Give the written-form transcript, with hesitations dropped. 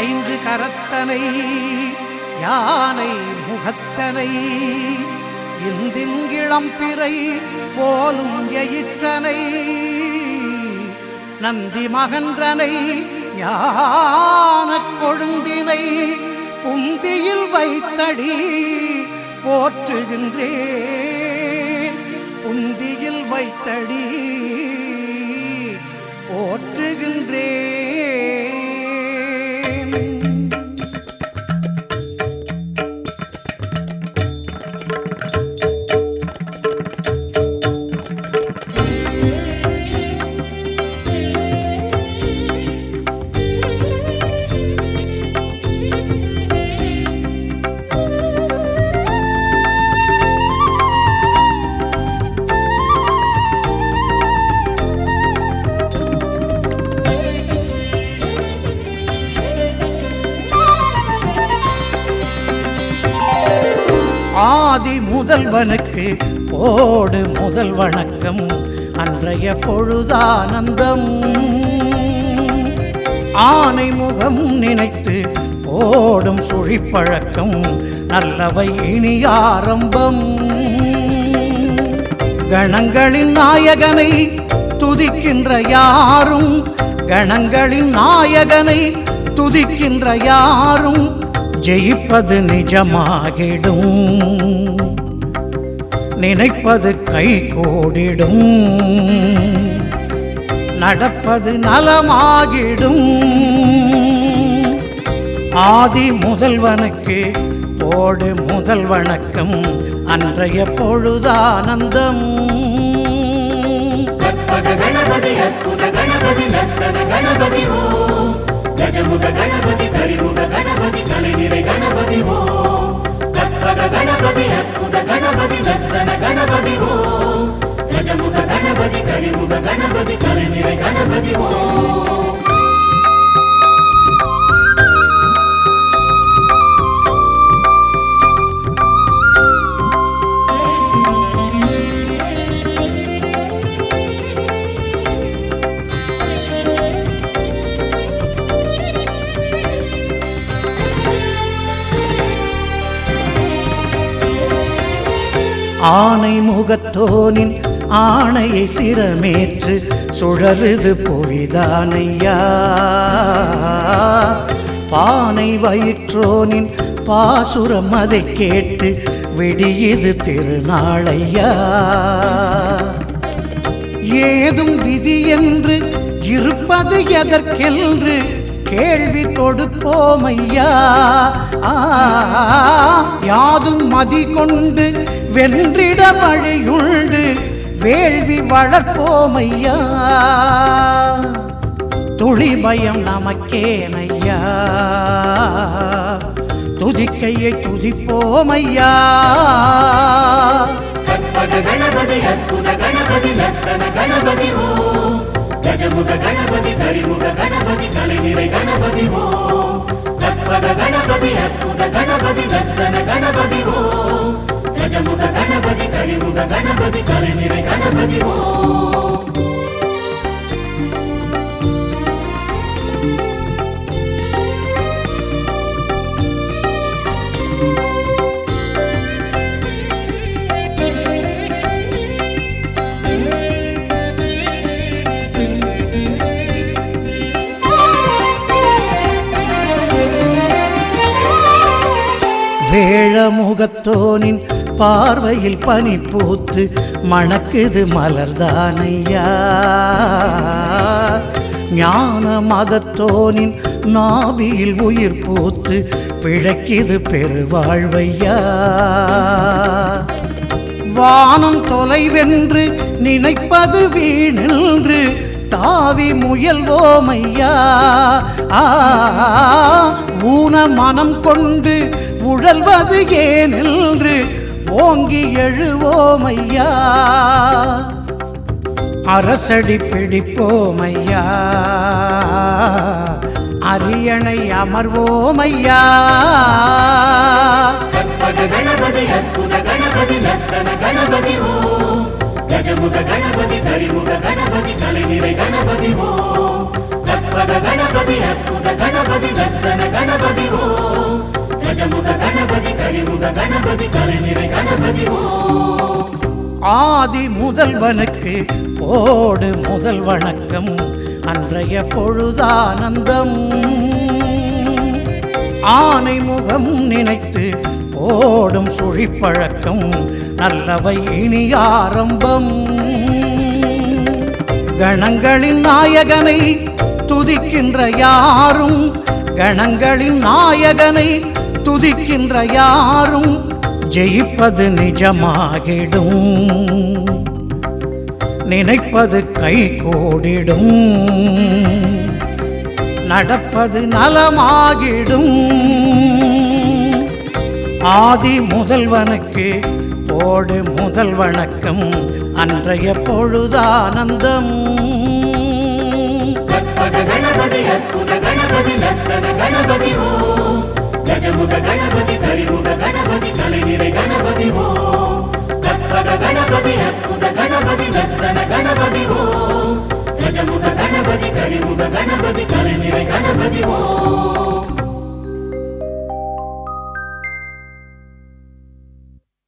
ஐந்து கரத்தனை யானை முகத்தனை இந்திங்கிளம்பிறை போலும் எயிற்றனை நந்தி மகன்றனை ஞானக் கொழுந்தினை புந்தியில் வைத்தடி போற்றுகின்றேன். புந்தியில் வைத்தடி போற்றுகின்றேன். ஆதி முதல்வனுக்கு போடு முதல் வணக்கம். அன்றைய பொழுதானந்தம் ஆனை முகம் நினைத்து போடும் சுழிப்பழக்கம். நல்லவை இனி ஆரம்பம். கணங்களின் நாயகனை துதிக்கின்ற யாரும், கணங்களின் நாயகனை துதிக்கின்ற யாரும் ஜெயிப்பது நிஜமாகிடும். நினைப்பது கை கூடிடும். நடப்பது நலமாகிடும். ஆதி முதல்வனுக்கு போடு முதல் வணக்கம். அன்றைய பொழுதானந்தம். கணபதி அற்புத கணபதி நர்த்தன கணபதி ஓ. கஜமுக கணபதி கரிமுக கணபதி கலைநிறை கணபதி ஓ. கற்பக கணபதி அற்புத கணபதி நர்த்தன கணபதி ஓ. கஜமுக கணபதி கரிமுக கணபதி கலைநிறை கணபதி ஓ. ஆனை முகத்தோனின் ஆணையை சிரமேற்று சுழறுது புவிதானையா. பானை வயிற்றோனின் பாசுரம் அதை கேட்டு விடியுது திருநாளையா. ஏதும் விதி என்று இருப்பது எதற்கென்று கேள்வி கொடுப்போமையா. யாதும் மதி கொண்டு வென்றிட வழியுண்டு வேள்வி வளர்ப்போமையா. துளி பயம் நமக்கேனையா. துதிக்கையை துதிப்போமையா. கற்பக கணபதி அற்புத கணபதி நர்த்தன கணபதி ஓ. கஜமுக கணபதி கரிமுக கணபதி கலைநிறை கணபதி ஓ. கற்பக கணபதி அற்புத கணபதி நர்த்தன கணபதி ஓ. கஜமுக கணபதி கரிமுக கணபதி கலைநிறை கணபதி ஓ. வேழமுகத்தோனின் பார்வையில் பனி பூத்து மணக்குது மலர்தானையா. ஞான மதத்தோனின் நாபியில் உயிர் பூத்து பிழைக்குது பெருவாழ்வையா. வானம் தொலைவென்று நினைப்பது வீணின்று தாவி முயல்வோமையா. ஊன மனம் கொண்டு உழல்வது ஏனென்று ஓங்கி எழுவோமையா. அரசடி பிடிப்போமையா. அரியணை அமர்வோமையா. கற்பக கணபதி அற்புத கணபதி நர்த்தன கணபதி ஓ. கஜமுக கணபதி கரிமுக கணபதி கலைநிறை கணபதி ஓ. கற்பக கணபதி அற்புத கணபதி நர்த்தன கணபதி ஓம் கஜமுக கணபதி கரிமுக கணபதி கலைநிறை கணபதி ஓம் ஆதி முதல்வனுக்கு போடு முதல் வணக்கம் அன்றைய பொழுதானந்தம் ஆனை முகம் நினைத்து போடும் சுழிப்பழக்கம் நல்லவை இனி ஆரம்பம் கணங்களின் நாயகனை துதிக்கின்ற யாரும் கணங்களின் நாயகனை துதிக்கின்ற யாரும் ஜெயிப்பது நிஜமாகிடும் நினைப்பது கை கூடிடும் நடப்பது நலமாகிடும் ஆதி முதல்வனுக்கு போடு முதல் வணக்கம் அன்றைய பொழுதானந்தம் கற்பக கணபதி அற்புத கணபதி நர்த்தன கணபதி ஓம் கஜமுக கணபதி கரிமுக கணபதி கலைநிறை கணபதி ஓம் கற்பக கணபதி அற்புத கணபதி நர்த்தன கணபதி ஓம் கஜமுக கணபதி கரிமுக கணபதி கலைநிறை கணபதி ஓம்